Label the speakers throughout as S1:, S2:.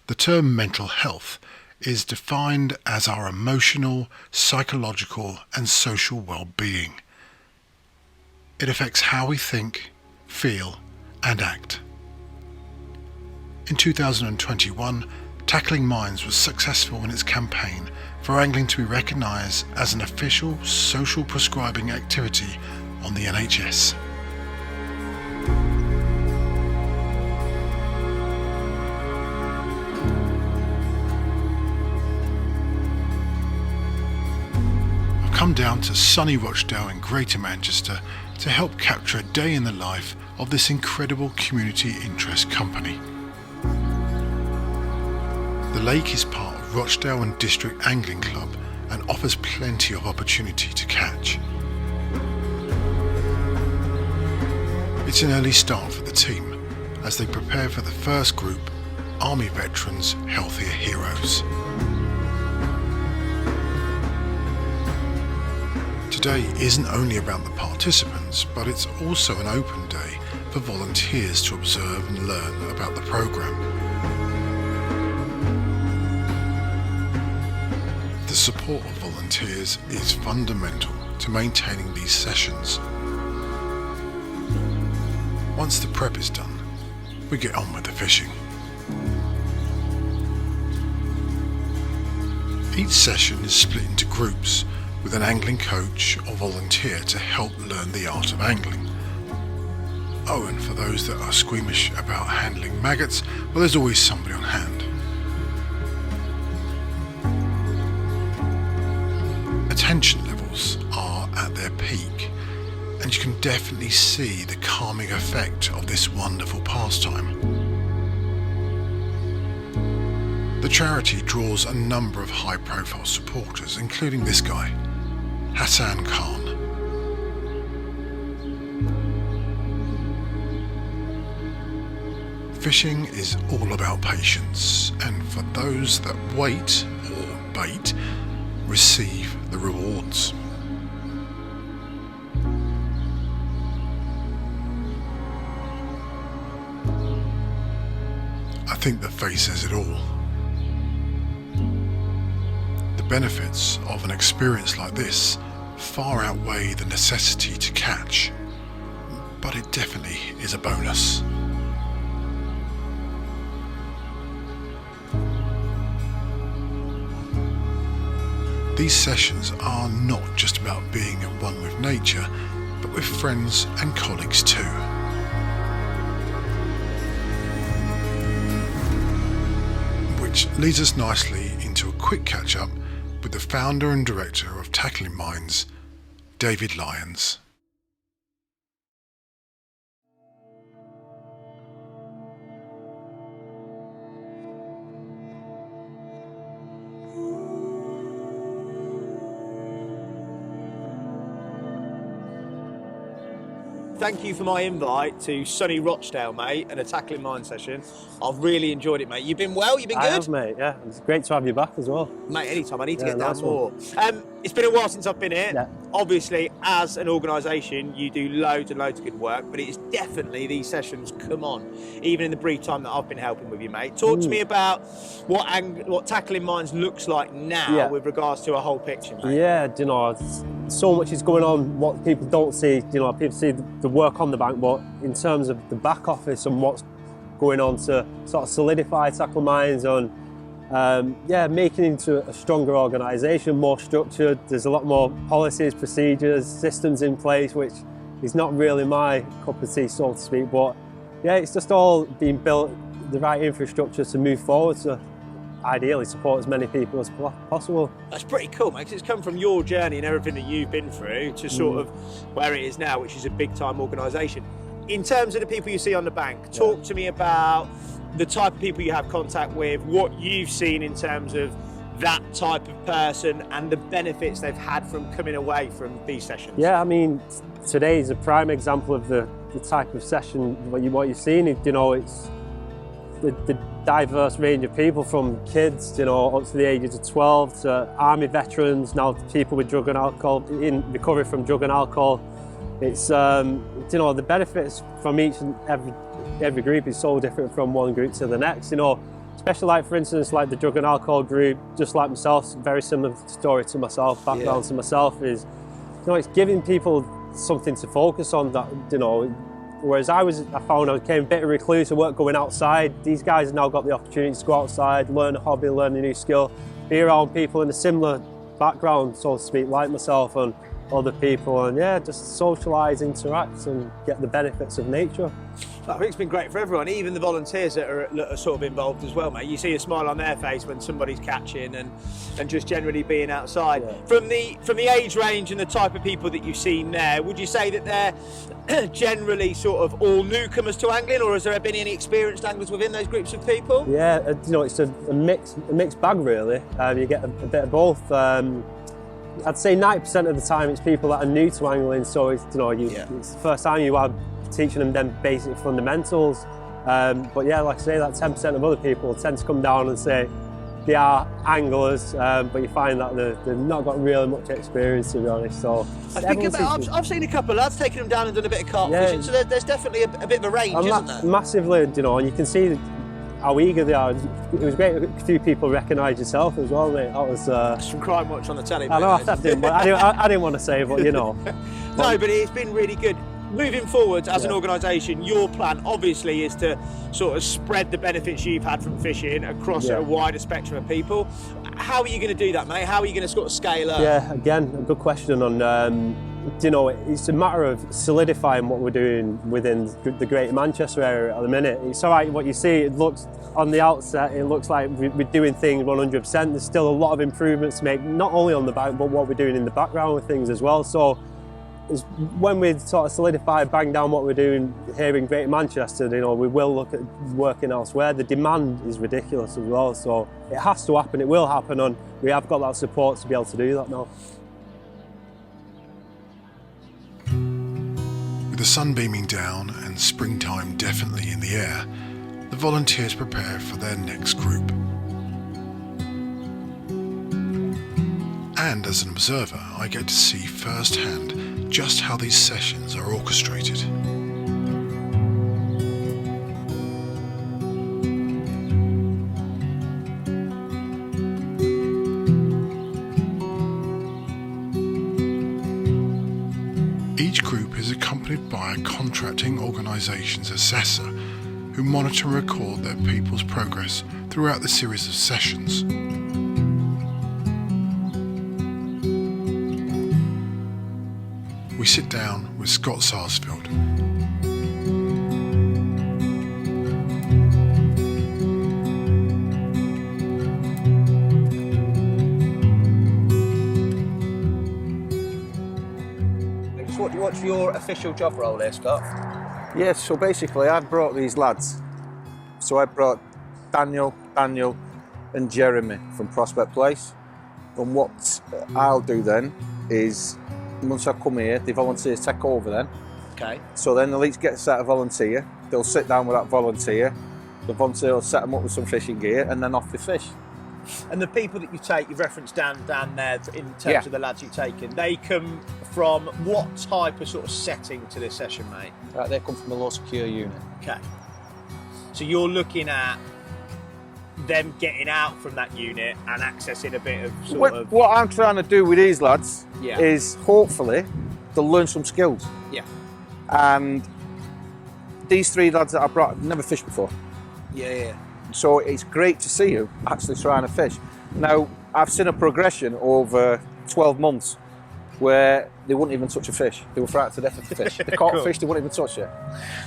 S1: The term mental health is defined as our emotional, psychological and social well-being. It affects how we think, feel and act. In 2021, Tackling Minds was successful in its campaign for angling to be recognised as an official social prescribing activity on the NHS. Come down to sunny Rochdale in Greater Manchester to help capture a day in the life of this incredible community interest company. The lake is part of Rochdale and District Angling Club and offers plenty of opportunity to catch. It's an early start for the team as they prepare for the first group, Army Veterans Healthier Heroes. Today isn't only about the participants, but it's also an open day for volunteers to observe and learn about the programme. The support of volunteers is fundamental to maintaining these sessions. Once the prep is done, we get on with the fishing. Each session is split into groups with an angling coach or volunteer to help learn the art of angling. Oh, and for those that are squeamish about handling maggots, well, there's always somebody on hand. Attention levels are at their peak, and you can definitely see the calming effect of this wonderful pastime. The charity draws a number of high-profile supporters, including this guy, Hassan Khan. Fishing is all about patience, and for those that wait or bait, receive the rewards. I think the face says it all. The benefits of an experience like this far outweigh the necessity to catch, but it definitely is a bonus. These sessions are not just about being at one with nature, but with friends and colleagues too. Which leads us nicely into a quick catch-up with the founder and director of Tackling Minds, David Lyons.
S2: Thank you for my invite to sunny Rochdale, mate, and a Tackling Mind session. I've really enjoyed it, mate. You've been well? You've been good?
S3: I have, mate, yeah. It's great to have you back as well.
S2: Mate, anytime. I need to get down
S3: nice
S2: more. It's been a while since I've been here.
S3: Yeah.
S2: Obviously, as an organisation, you do loads and loads of good work, but it is definitely these sessions come on, even in the brief time that I've been helping with you, mate. Talk to me about what Tackling Minds looks like now with regards to a whole picture, mate.
S3: Yeah, you know, so much is going on, what people don't see. You know, people see the work on the bank, but in terms of the back office and what's going on to sort of solidify Tackle Minds and making it into a stronger organisation, more structured. There's a lot more policies, procedures, systems in place, which is not really my cup of tea, so to speak. But yeah, it's just all being built, the right infrastructure to move forward to ideally support as many people as possible.
S2: That's pretty cool, mate, because it's come from your journey and everything that you've been through to sort of where it is now, which is a big time organisation. In terms of the people you see on the bank, talk to me about the type of people you have contact with, what you've seen in terms of that type of person and the benefits they've had from coming away from these sessions.
S3: Yeah, I mean, today is a prime example of the type of session, what you've seen. You know, it's the diverse range of people, from kids, you know, up to the ages of 12, to army veterans, now to people with drug and alcohol, in recovery from drug and alcohol. It's, you know, the benefits from each and every group is so different from one group to the next. You know, especially like, for instance, like the drug and alcohol group, just like myself, very similar story to myself, background to myself is, it's giving people something to focus on that, whereas I found I became a bit of a recluse, I weren't going outside. These guys have now got the opportunity to go outside, learn a hobby, learn a new skill, be around people in a similar background, so to speak, like myself and other people, and just socialise, interact and get the benefits of nature.
S2: I think it's been great for everyone, even the volunteers that are sort of involved as well, mate. You see a smile on their face when somebody's catching and just generally being outside. Yeah. From the age range and the type of people that you've seen there, would you say that they're generally sort of all newcomers to angling, or has there been any experienced anglers within those groups of people?
S3: Yeah, it's a mixed bag really. You get a bit of both. I'd say 90% of the time it's people that are new to angling, so it's it's the first time you are teaching them basic fundamentals. But yeah, like I say, that 10% of other people tend to come down and say they are anglers, but you find that they've not got really much experience, to be honest. So
S2: I've seen a couple of lads taking them down and done a bit of carp fishing, so there's definitely a bit of a range, isn't there?
S3: Massively, and you can see how eager they are. It was great. A few people recognised yourself as well, mate. That was
S2: some crime watch on the telly.
S3: I know. I didn't want to say, but
S2: No, but it's been really good. Moving forward as an organisation, your plan obviously is to sort of spread the benefits you've had from fishing across a wider spectrum of people. How are you going to do that, mate? How are you going to sort of scale up?
S3: Yeah, again, a good question on. It's a matter of solidifying what we're doing within the Greater Manchester area at the minute. It's all right what you see. It looks on the outset, it looks like we're doing things 100%. There's still a lot of improvements to make, not only on the back, but what we're doing in the background with things as well. So when we sort of solidify, bang down what we're doing here in Greater Manchester, we will look at working elsewhere. The demand is ridiculous as well, so it has to happen. It will happen, and we have got that support to be able to do that now.
S1: With the sun beaming down and springtime definitely in the air, the volunteers prepare for their next group. And as an observer, I get to see firsthand just how these sessions are orchestrated. Each group is accompanied by a contracting organisation's assessor who monitor and record their people's progress throughout the series of sessions. We sit down with Scott Sarsfield.
S2: What's your official job role here, Scott?
S4: Yes, so basically I brought these lads. So I brought Daniel and Jeremy from Prospect Place. And what I'll do then is, once I come here, the volunteers take over then.
S2: Okay.
S4: So then the leads get a set of volunteer, they'll sit down with that volunteer, the volunteer will set them up with some fishing gear and then off they fish.
S2: And the people that you take, you've referenced down there in terms of the lads you've taken, they come from what type of sort of setting to this session, mate?
S4: Right, they come from a low secure unit.
S2: Okay. So you're looking at them getting out from that unit and accessing a bit of
S4: What I'm trying to do with these lads is hopefully they'll learn some skills.
S2: Yeah.
S4: And these three lads that I brought have never fished before.
S2: Yeah.
S4: So it's great to see you actually trying to fish. Now, I've seen a progression over 12 months where they wouldn't even touch a fish. They were frightened to death of the fish. They caught a fish, they wouldn't even touch it.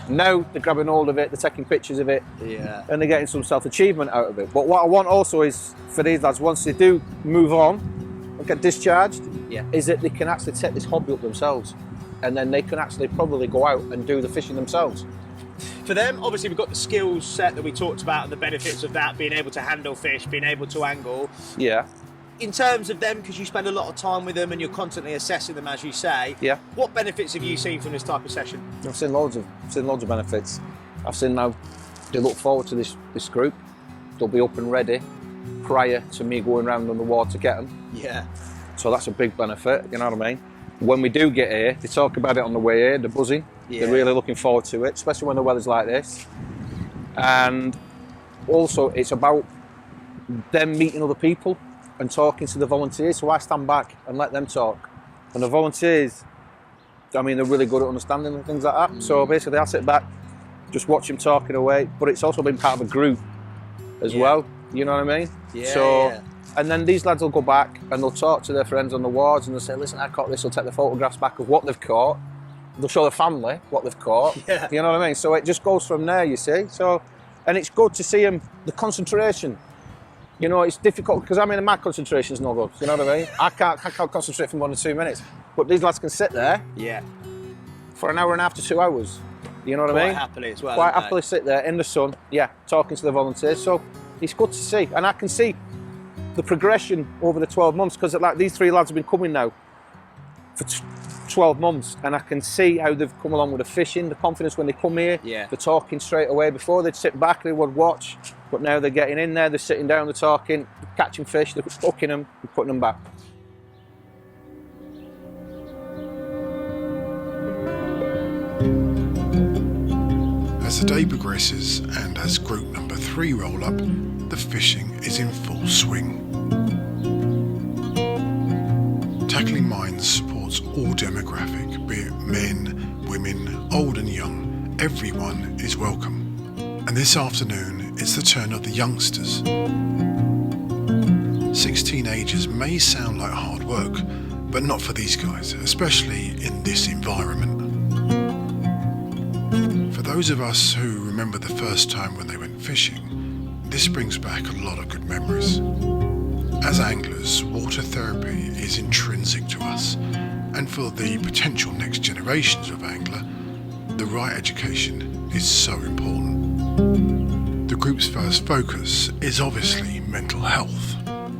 S4: Now they're grabbing hold of it, they're taking pictures of it, and they're getting some self-achievement out of it. But what I want also is for these lads, once they do move on and get discharged, is that they can actually take this hobby up themselves, and then they can actually probably go out and do the fishing themselves.
S2: For them, obviously we've got the skills set that we talked about and the benefits of that, being able to handle fish, being able to angle.
S4: Yeah.
S2: In terms of them, because you spend a lot of time with them and you're constantly assessing them, as you say, what benefits have you seen from this type of session?
S4: I've seen loads of benefits. I've seen now they look forward to this group. They'll be up and ready prior to me going round on the water to get them.
S2: Yeah.
S4: So that's a big benefit, you know what I mean? When we do get here, they talk about it on the way here, they're buzzing. Yeah. They're really looking forward to it, especially when the weather's like this. And also it's about them meeting other people and talking to the volunteers. So I stand back and let them talk. And the volunteers, I mean, they're really good at understanding and things like that. So basically I sit back, just watch them talking away, but it's also been part of a group as well, you know what I mean? And then these lads will go back and they'll talk to their friends on the wards and they'll say, listen, I caught this. They'll take the photographs back of what they've caught. They'll show the family what they've caught. You know what I mean? So it just goes from there, you see. So, and it's good to see them, the concentration. You know, it's difficult because my concentration's no good. You know what I mean? I can't concentrate for more than 2 minutes. But these lads can sit there for an hour and a half to 2 hours. You know what I mean?
S2: Quite happily as well.
S4: Quite happily sit there in the sun, talking to the volunteers. So it's good to see. And I can see the progression over the 12 months because like these 3 lads have been coming now for 12 months and I can see how they've come along with the fishing, the confidence when they come here. They're talking straight away. Before they'd sit back, they would watch, but now they're getting in there, they're sitting down, they're talking, catching fish, they're hooking them and putting them back.
S1: As the day progresses and as group number 3 roll up, the fishing is in full swing. Tackling Minds supports all demographic, be it men, women, old and young. Everyone is welcome. And this afternoon, it's the turn of the youngsters. 6 teenagers may sound like hard work, but not for these guys, especially in this environment. For those of us who remember the first time when they went fishing, this brings back a lot of good memories. As anglers, water therapy is intrinsic to us, and for the potential next generations of angler, the right education is so important. The group's first focus is obviously mental health,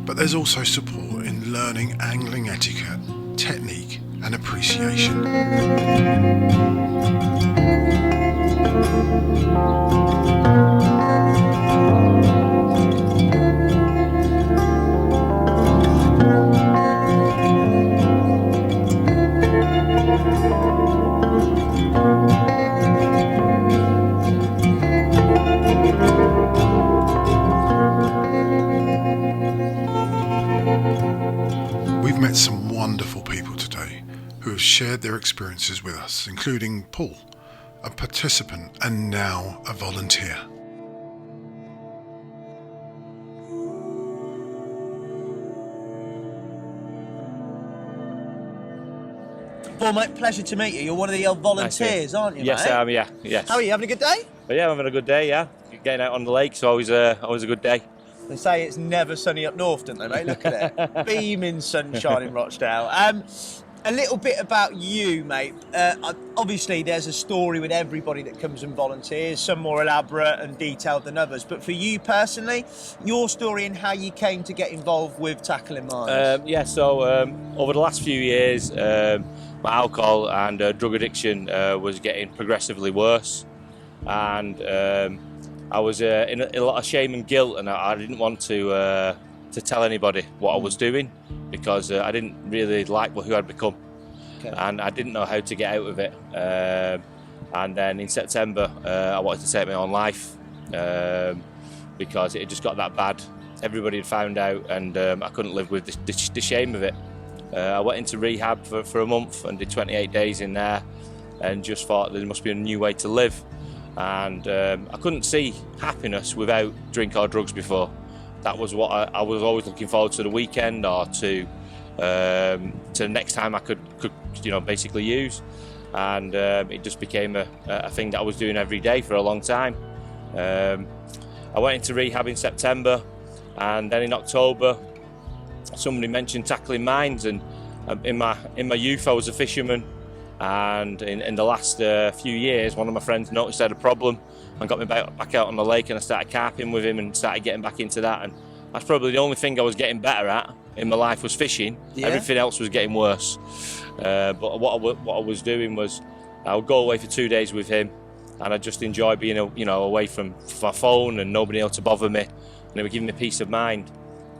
S1: but there's also support in learning angling etiquette, technique, and appreciation. We've met some wonderful people today who have shared their experiences with us, including Paul, a participant and now a volunteer.
S2: Paul, mate, pleasure to meet you. You're one of the volunteers, aren't you,
S5: Yes,
S2: mate?
S5: I am, yeah. Yes.
S2: How are you, having a good day?
S5: But yeah, I'm having a good day, yeah. Getting out on the lake, so always a good day.
S2: They say it's never sunny up north, don't they, mate? Look at it. Beaming sunshine in Rochdale. A little bit about you, mate. Obviously, there's a story with everybody that comes and volunteers, some more elaborate and detailed than others. But for you personally, your story and how you came to get involved with Tackling Minds.
S5: So over the last few years, my alcohol and drug addiction was getting progressively worse. And I was in a lot of shame and guilt, and I didn't want to tell anybody what I was doing because I didn't really like who I'd become, and I didn't know how to get out of it. And then in September, I wanted to take my own life because it just got that bad. Everybody had found out, and I couldn't live with the shame of it. I went into rehab for a month and did 28 days in there, and just thought there must be a new way to live. And I couldn't see happiness without drink or drugs before. That was what I was always looking forward to, the weekend or to the next time I could basically use. And it just became a thing that I was doing every day for a long time. I went into rehab in September, and then in October somebody mentioned Tackling Minds, and in my youth I was a fisherman. And in the last few years, one of my friends noticed I had a problem and got me back out on the lake, and I started carping with him and started getting back into that. And that's probably the only thing I was getting better at in my life was fishing. Yeah. Everything else was getting worse. But what I was doing was I would go away for 2 days with him, and I just enjoy being away from my phone and nobody else to bother me, and it would give me peace of mind.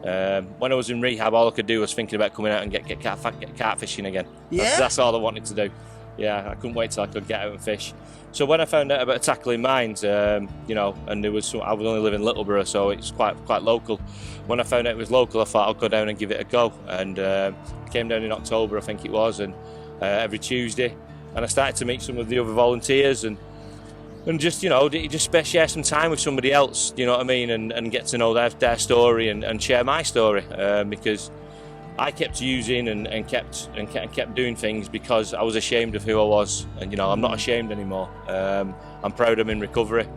S5: When I was in rehab, all I could do was thinking about coming out and get catfishing again. Yeah. That's all I wanted to do. Yeah, I couldn't wait till I could get out and fish. So when I found out about Tackling Minds, you know, and there was I was only living in Littleborough, so it's quite local. When I found out it was local, I thought I'll go down and give it a go. And I came down in October, I think it was, and every Tuesday, and I started to meet some of the other volunteers and just, you know, just share some time with somebody else, you know what I mean, and get to know their story and share my story, because I kept using and kept doing things because I was ashamed of who I was, and you know, I'm not ashamed anymore. I'm proud I'm in recovery.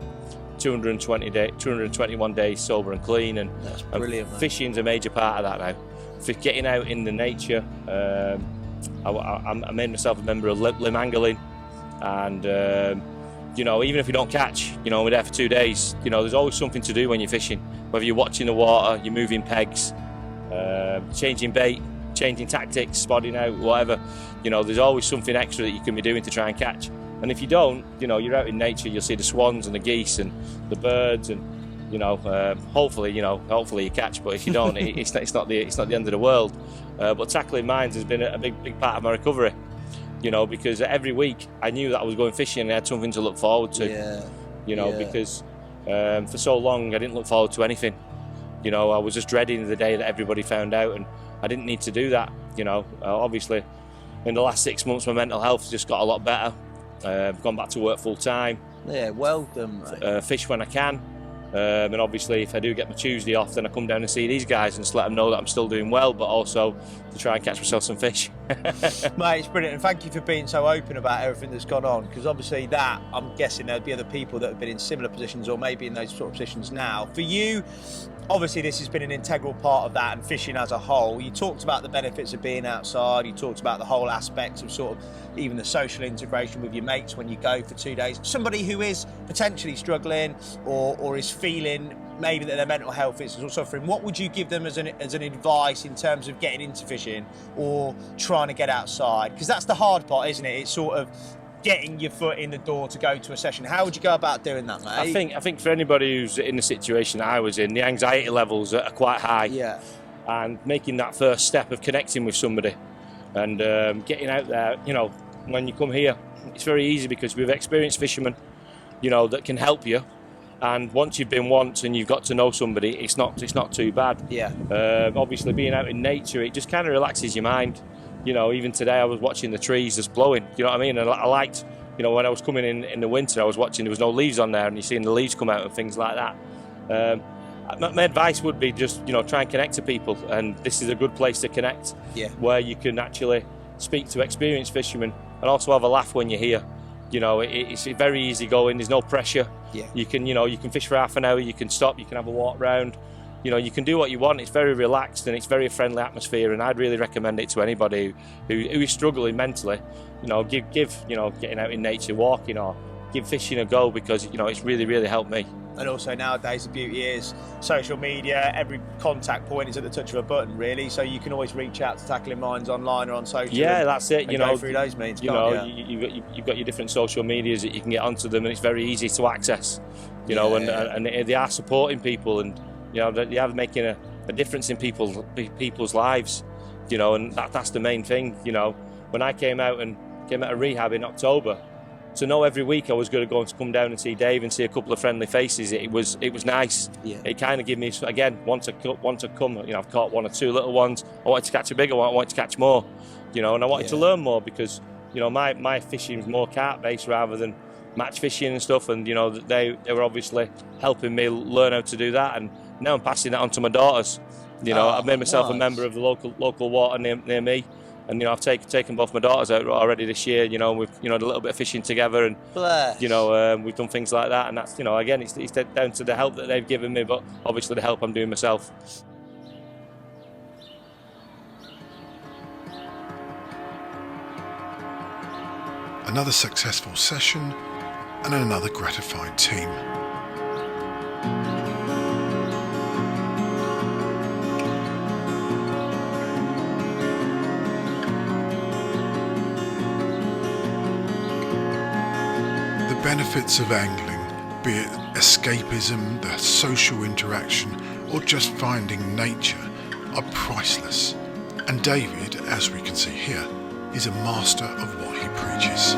S5: 221 days sober and clean, and
S2: that's brilliant.
S5: Fishing's a major part of that now. For getting out in the nature, I made myself a member of limb angling, and you know, even if we don't catch, you know, we're there for 2 days. You know, there's always something to do when you're fishing. Whether you're watching the water, you're moving pegs, changing bait, changing tactics, spotting out, whatever. You know, there's always something extra that you can be doing to try and catch. And if you don't, you know, you're out in nature, you'll see the swans and the geese and the birds, and you know, hopefully you catch. But if you don't, it's not the end of the world. But Tackling Minds has been a big part of my recovery. You know, because every week I knew that I was going fishing and I had something to look forward to.
S2: Yeah.
S5: You know, because for so long I didn't look forward to anything. You know, I was just dreading the day that everybody found out, and I didn't need to do that. You know, obviously in the last 6 months my mental health has just got a lot better. I've gone back to work full time.
S2: Yeah, well done, mate.
S5: Fish when I can. And obviously if I do get my Tuesday off, then I come down and see these guys and just let them know that I'm still doing well, but also to try and catch myself some fish.
S2: Mate, it's brilliant, and thank you for being so open about everything that's gone on, because obviously that, I'm guessing there'd be other people that have been in similar positions or maybe in those sort of positions now. For you, obviously this has been an integral part of that, and fishing as a whole. You talked about the benefits of being outside, you talked about the whole aspects of sort of even the social integration with your mates when you go for 2 days. Somebody who is potentially struggling or is feeling maybe that their mental health is suffering, what would you give them as an advice in terms of getting into fishing or trying to get outside? Because that's the hard part, isn't it? It's sort of getting your foot in the door to go to a session. How would you go about doing that, mate?
S5: I think for anybody who's in the situation that I was in, the anxiety levels are quite high.
S2: Yeah.
S5: And making that first step of connecting with somebody and getting out there, you know, when you come here, it's very easy because we've experienced fishermen, you know, that can help you. And once you've been once and you've got to know somebody, it's not too bad.
S2: Yeah.
S5: Obviously, being out in nature, it just kind of relaxes your mind. You know, even today I was watching the trees just blowing. You know what I mean? And I liked, you know, when I was coming in the winter, I was watching. There was no leaves on there, and you're seeing the leaves come out and things like that. My advice would be just, you know, try and connect to people, and this is a good place to connect.
S2: Yeah.
S5: Where you can actually speak to experienced fishermen and also have a laugh when you're here. You know, it's very easy going. There's no pressure.
S2: Yeah.
S5: You can fish for half an hour. You can stop. You can have a walk round. You know, you can do what you want. It's very relaxed and it's very friendly atmosphere. And I'd really recommend it to anybody who is struggling mentally. You know, give you know, getting out in nature, walking, or give fishing a go, because you know it's really helped me.
S2: And also nowadays the beauty is social media, every contact point is at the touch of a button really, so you can always reach out to Tackling Minds online or on social.
S5: Yeah, that's it. You know,
S2: go through those means.
S5: You know, you've got your different social medias that you can get onto them, and it's very easy to access. You know, and they are supporting people, and you know they are making a difference in people's lives. You know, and that's the main thing. You know, when I came out of rehab in October, to know every week I was going to come down and see Dave and see a couple of friendly faces, it was nice.
S2: Yeah.
S5: It kind of gave me, again, want to come. You know, I've caught one or two little ones. I wanted to catch a bigger one. I wanted to catch more. You know, and I wanted to learn more, because you know my fishing is more carp based rather than match fishing and stuff. And you know they were obviously helping me learn how to do that, and now I'm passing that on to my daughters. You know, I've made myself a member of the local water near me. And you know, I've taken both my daughters out already this year. You know, we've done a little bit of fishing together, and you know, we've done things like that. And that's, you know, again, it's down to the help that they've given me, but obviously the help I'm doing myself.
S1: Another successful session and another gratified team. The benefits of angling, be it escapism, the social interaction, or just finding nature, are priceless. And David, as we can see here, is a master of what he preaches.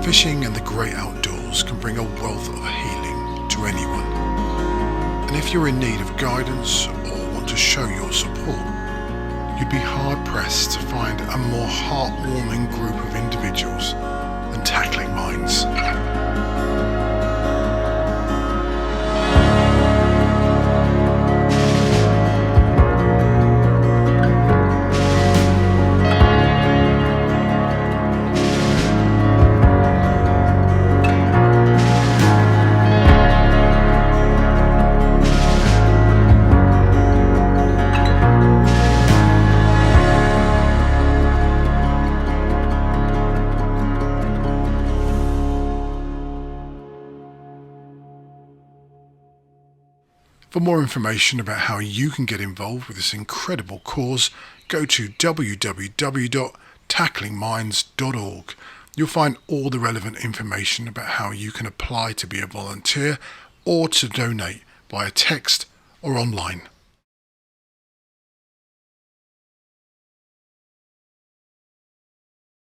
S1: Fishing and the great outdoors can bring a wealth of healing to anyone. And if you're in need of guidance or want to show your support, you'd be hard-pressed to find a more heartwarming group of individuals than Tackling Minds. For more information about how you can get involved with this incredible cause, go to www.tacklingminds.org. You'll find all the relevant information about how you can apply to be a volunteer or to donate via text or online.